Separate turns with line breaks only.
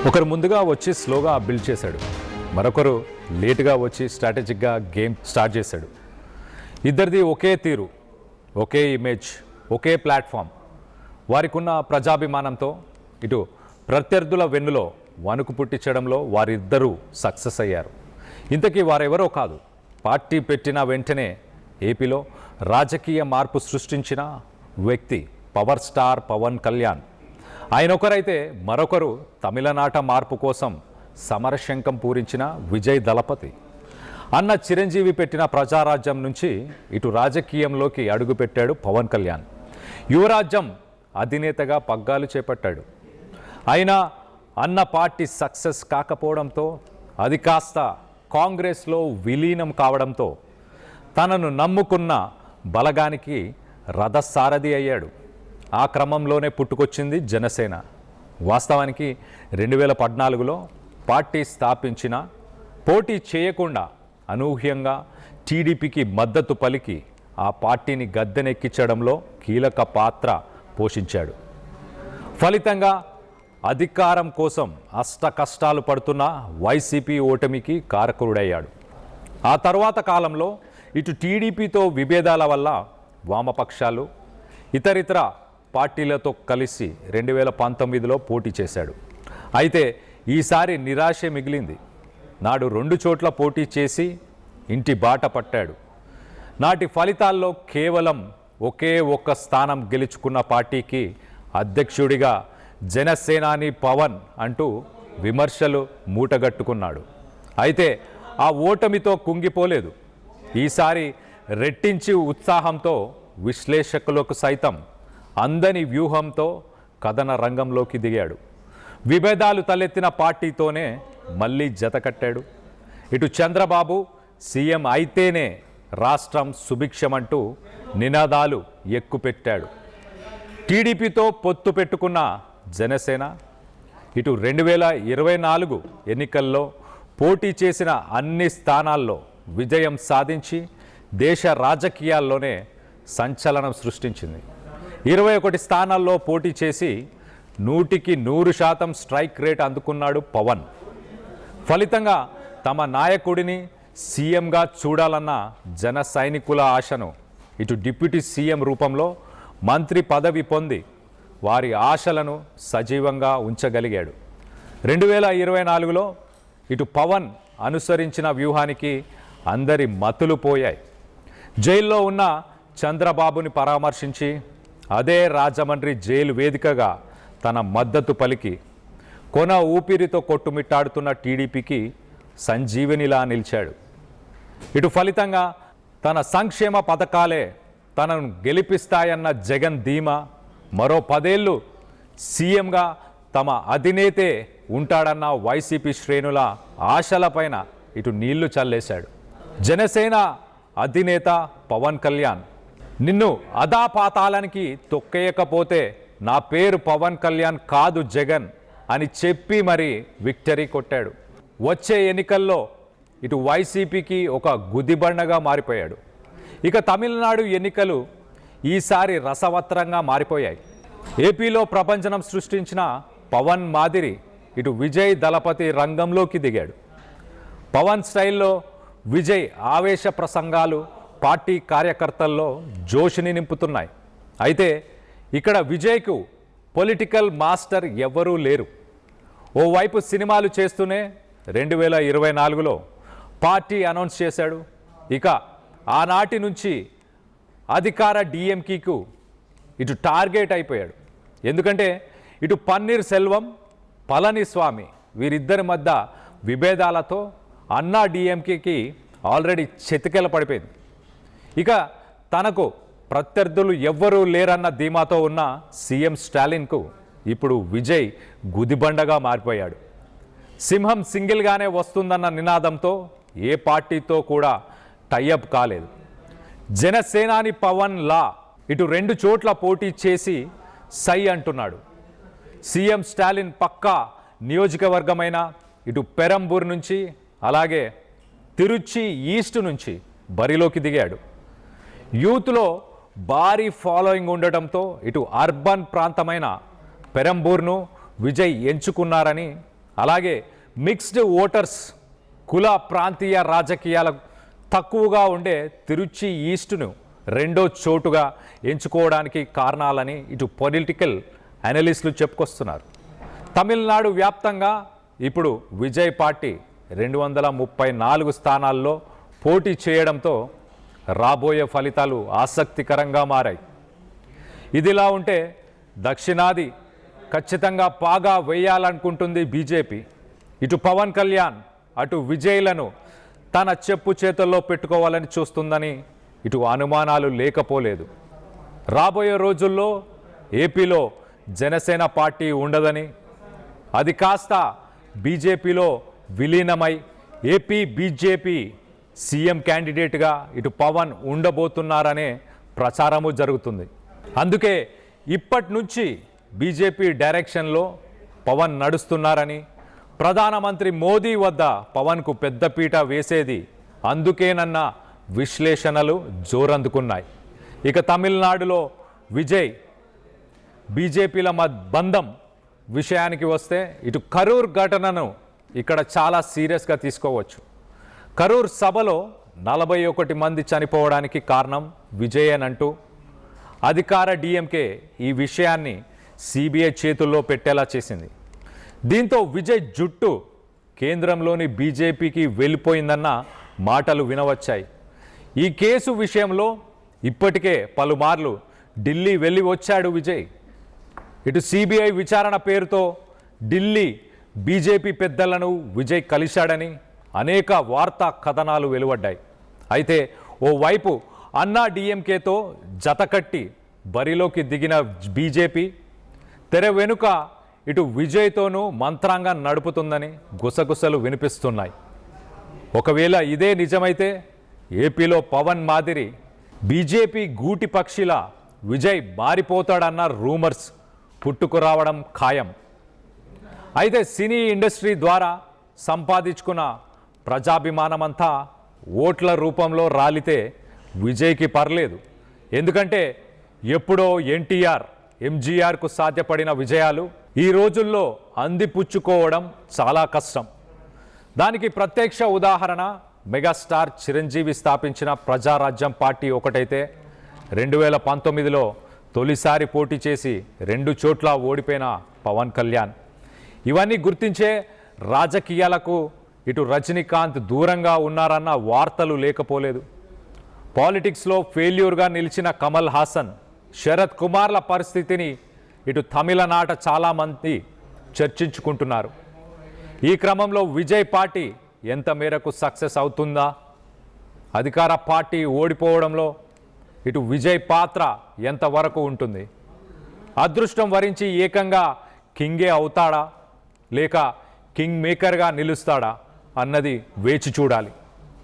ఒకరు ముందుగా వచ్చి స్లోగా బిల్డ్ చేశాడు, మరొకరు లేటుగా వచ్చి స్ట్రాటజిక్గా గేమ్ స్టార్ట్ చేశాడు. ఇద్దరిది ఒకే తీరు, ఒకే ఇమేజ్, ఒకే ప్లాట్ఫామ్. వారికి ఉన్న ప్రజాభిమానంతో ఇటు ప్రత్యర్థుల వెన్నులో వణుకు పుట్టించడంలో వారిద్దరూ సక్సెస్ అయ్యారు. ఇంతకీ వారెవరో కాదు, పార్టీ పెట్టిన వెంటనే ఏపీలో రాజకీయ మార్పు సృష్టించిన వ్యక్తి పవర్ స్టార్ పవన్ కళ్యాణ్. ఆయన ఒకరైతే మరొకరు తమిళనాట మార్పు కోసం సమరశంఖం పూరించిన విజయ్ దళపతి. అన్న చిరంజీవి పెట్టిన ప్రజారాజ్యం నుంచి ఇటు రాజకీయంలోకి అడుగుపెట్టాడు పవన్ కళ్యాణ్. యువరాజ్యం అధినేతగా పగ్గాలు చేపట్టాడు. అయినా అన్న పార్టీ సక్సెస్ కాకపోవడంతో, అది కాస్త కాంగ్రెస్లో విలీనం కావడంతో తనను నమ్ముకున్న బలగానికి రథసారథి అయ్యాడు. ఆ క్రమంలోనే పుట్టుకొచ్చింది జనసేన. వాస్తవానికి 2014లో పార్టీ స్థాపించిన, పోటీ చేయకుండా అనూహ్యంగా టీడీపీకి మద్దతు పలికి ఆ పార్టీని గద్దెనెక్కించడంలో కీలక పాత్ర పోషించాడు. ఫలితంగా అధికారం కోసం అష్ట కష్టాలు పడుతున్న వైసీపీ ఓటమికి కారకుడయ్యాడు. ఆ తర్వాత కాలంలో ఇటు టీడీపీతో విభేదాల వల్ల వామపక్షాలు, ఇతరితర పార్టీలతో కలిసి 2019లో పోటీ చేశాడు. అయితే ఈసారి నిరాశే మిగిలింది. నాడు 2 చోట్ల పోటీ చేసి ఇంటి బాట పట్టాడు. నాటి ఫలితాల్లో కేవలం ఒకే ఒక్క స్థానం గెలుచుకున్న పార్టీకి అధ్యక్షుడిగా జనసేనాని పవన్ అంటూ విమర్శలు మూటగట్టుకున్నాడు. అయితే ఆ ఓటమితో కుంగిపోలేదు. ఈసారి రెట్టించి ఉత్సాహంతో విశ్లేషకులకు సైతం అందని వ్యూహంతో కథన రంగంలోకి దిగాడు. విభేదాలు తలెత్తిన పార్టీతోనే మళ్ళీ జతకట్టాడు. ఇటు చంద్రబాబు సీఎం అయితేనే రాష్ట్రం సుభిక్షమంటూ నినాదాలు ఎక్కుపెట్టాడు. టీడీపీతో పొత్తు పెట్టుకున్న జనసేన ఇటు 2024 ఎన్నికల్లో పోటీ చేసిన అన్ని స్థానాల్లో విజయం సాధించి దేశ రాజకీయాల్లోనే సంచలనం సృష్టించింది. 21 స్థానాల్లో పోటీ చేసి 100% స్ట్రైక్ రేట్ అందుకున్నాడు పవన్. ఫలితంగా తమ నాయకుడిని సీఎంగా చూడాలన్న జన సైనికుల ఆశను ఇటు డిప్యూటీ సీఎం రూపంలో మంత్రి పదవి పొంది వారి ఆశలను సజీవంగా ఉంచగలిగాడు. 2024లో ఇటు పవన్ అనుసరించిన వ్యూహానికి అందరి మతులు పోయాయి. జైల్లో ఉన్న చంద్రబాబుని పరామర్శించి అదే రాజమండ్రి జైలు వేదికగా తన మద్దతు పలికి కొన ఊపిరితో కొట్టుమిట్టాడుతున్న టీడీపీకి సంజీవనిలా నిలిచాడు. ఇటు ఫలితంగా తన సంక్షేమ పథకాలే తనను గెలిపిస్తాయన్న జగన్ ధీమా, మరో 10 ఏళ్ళు సీఎంగా తమ అధినేతే ఉంటాడన్న వైసీపీ శ్రేణుల ఆశలపైన ఇటు నీళ్లు చల్లేశాడు. జనసేన అధినేత పవన్ కళ్యాణ్, నిన్ను అధాపాతాళానికి తొక్కేయకపోతే నా పేరు పవన్ కళ్యాణ్ కాదు జగన్ అని చెప్పి మరి విక్టరీ కొట్టాడు. వచ్చే ఎన్నికల్లో ఇటు వైసీపీకి ఒక గుదిబండగా మారిపోయాడు. ఇక తమిళనాడు ఎన్నికలు ఈసారి రసవత్రంగా మారిపోయాయి. ఏపీలో ప్రపంచనం సృష్టించిన పవన్ మాదిరి ఇటు విజయ్ దళపతి రంగంలోకి దిగాడు. పవన్ స్టైల్లో విజయ్ ఆవేశ ప్రసంగాలు పార్టీ కార్యకర్తల్లో జోషిని నింపుతున్నాయి. అయితే ఇక్కడ విజయ్కు పొలిటికల్ మాస్టర్ ఎవ్వరూ లేరు. ఓవైపు సినిమాలు చేస్తూనే 2024లో పార్టీ అనౌన్స్ చేశాడు. ఇక ఆనాటి నుంచి అధికార డిఎంకేకు ఇటు టార్గెట్ అయిపోయాడు. ఎందుకంటే ఇటు పన్నీర్ సెల్వం, పళనిస్వామి వీరిద్దరి మధ్య విభేదాలతో అన్నా డిఎంకేకి ఆల్రెడీ చెతికెల పడిపోయింది. ఇక తనకు ప్రత్యర్థులు ఎవ్వరూ లేరన్న ధీమాతో ఉన్న సీఎం స్టాలిన్కు ఇప్పుడు విజయ్ గుదిబండగా మారిపోయాడు. సింహం సింగిల్గానే వస్తుందన్న నినాదంతో ఏ పార్టీతో కూడా టైఅప్ కాలేదు. జనసేనాని పవన్ లా ఇటు 2 చోట్ల పోటీ చేసి సై అంటున్నాడు. సీఎం స్టాలిన్ పక్కా నియోజకవర్గమైన ఇటు పెరంబూర్ నుంచి, అలాగే తిరుచి ఈస్ట్ నుంచి బరిలోకి దిగాడు. యూత్లో భారీ ఫాలోయింగ్ ఉండటంతో ఇటు అర్బన్ ప్రాంతమైన పెరంబూర్ను విజయ్ ఎంచుకున్నారని అలాగే మిక్స్డ్ ఓటర్స్ కుల ప్రాంతీయ రాజకీయాల తక్కువగా ఉండే తిరుచి ఈస్ట్ను రెండో చోటుగా ఎంచుకోవడానికి కారణాలని ఇటు పొలిటికల్ అనలిస్టులు చెప్పుకొస్తున్నారు. తమిళనాడు వ్యాప్తంగా ఇప్పుడు విజయ్ పార్టీ 234 స్థానాల్లో పోటీ చేయడంతో రాబోయే ఫలితాలు ఆసక్తికరంగా మారాయి. ఇదిలా ఉంటే దక్షిణాది ఖచ్చితంగా పాగా వేయాలనుకుంటుంది బీజేపీ. ఇటు పవన్ కళ్యాణ్ అటు విజయ్లను తన చెప్పు చేతుల్లో పెట్టుకోవాలని చూస్తుందని ఇటు అనుమానాలు లేకపోలేదు. రాబోయే రోజుల్లో ఏపీలో జనసేన పార్టీ ఉండదని, అది కాస్త బీజేపీలో విలీనమై ఏపీ బీజేపీ సీఎం క్యాండిడేట్గా ఇటు పవన్ ఉండబోతున్నారనే ప్రచారము జరుగుతుంది. అందుకే ఇప్పటి నుంచి బీజేపీ డైరెక్షన్లో పవన్ నడుస్తున్నారని, ప్రధానమంత్రి మోదీ వద్ద పవన్కు పెద్దపీట వేసేది అందుకేనన్న విశ్లేషణలు జోరందుకున్నాయి. ఇక తమిళనాడులో విజయ్ బీజేపీల బంధం విషయానికి వస్తే ఇటు కరూర్ ఘటనను ఇక్కడ చాలా సీరియస్గా తీసుకోవచ్చు. కరూర్ సభలో 41 మంది చనిపోవడానికి కారణం విజయేనంటూ అధికార డిఎంకే ఈ విషయాన్ని సిబిఐ చేతుల్లో పెట్టేలా చేసింది. దీంతో విజయ్ జుట్టు కేంద్రంలోని బీజేపీకి వెళ్ళిపోయిందన్న మాటలు వినవచ్చాయి. ఈ కేసు విషయంలో ఇప్పటికే పలుమార్లు ఢిల్లీ వెళ్ళి వచ్చాడు విజయ్. ఇటు సిబిఐ విచారణ పేరుతో ఢిల్లీ బీజేపీ పెద్దలను విజయ్ కలిశాడని అనేక వార్తా కథనాలు వెలువడ్డాయి. అయితే ఓవైపు అన్నా డిఎంకేతో జతకట్టి బరిలోకి దిగిన బీజేపీ తెర వెనుక ఇటు విజయ్తోనూ మంత్రాంగం నడుపుతుందని గుసగుసలు వినిపిస్తున్నాయి. ఒకవేళ ఇదే నిజమైతే ఏపీలో పవన్ మాదిరి బీజేపీ గూటి పక్షిలా విజయ్ మారిపోతాడన్న రూమర్స్ పుట్టుకురావడం ఖాయం. అయితే సినీ ఇండస్ట్రీ ద్వారా సంపాదించుకున్న ప్రజాభిమానమంతా ఓట్ల రూపంలో రాలితే విజయ్కి పర్లేదు. ఎందుకంటే ఎప్పుడో ఎన్టీఆర్ ఎంజీఆర్కు సాధ్యపడిన విజయాలు ఈ రోజుల్లో అందిపుచ్చుకోవడం చాలా కష్టం. దానికి ప్రత్యక్ష ఉదాహరణ మెగాస్టార్ చిరంజీవి స్థాపించిన ప్రజారాజ్యం పార్టీ ఒకటైతే 2019లో తొలిసారి పోటీ చేసి 2 చోట్ల ఓడిపోయిన పవన్ కళ్యాణ్. ఇవన్నీ గుర్తించే రాజకీయాలకు ఇటు రజనీకాంత్ దూరంగా ఉన్నారన్న వార్తలు లేకపోలేదు. పాలిటిక్స్లో ఫెయిల్యూర్గా నిలిచిన కమల్ హాసన్, శరత్ కుమార్ల పరిస్థితిని ఇటు తమిళనాట చాలామంది చర్చించుకుంటున్నారు. ఈ క్రమంలో విజయ్ పార్టీ ఎంత మేరకు సక్సెస్ అవుతుందా? అధికార పార్టీ ఓడిపోవడంలో ఇటు విజయ్ పాత్ర ఎంతవరకు ఉంటుంది? అదృష్టం వరించి ఏకంగా కింగే అవుతాడా లేక కింగ్ మేకర్గా నిలుస్తాడా అన్నది వేచి చూడాలి.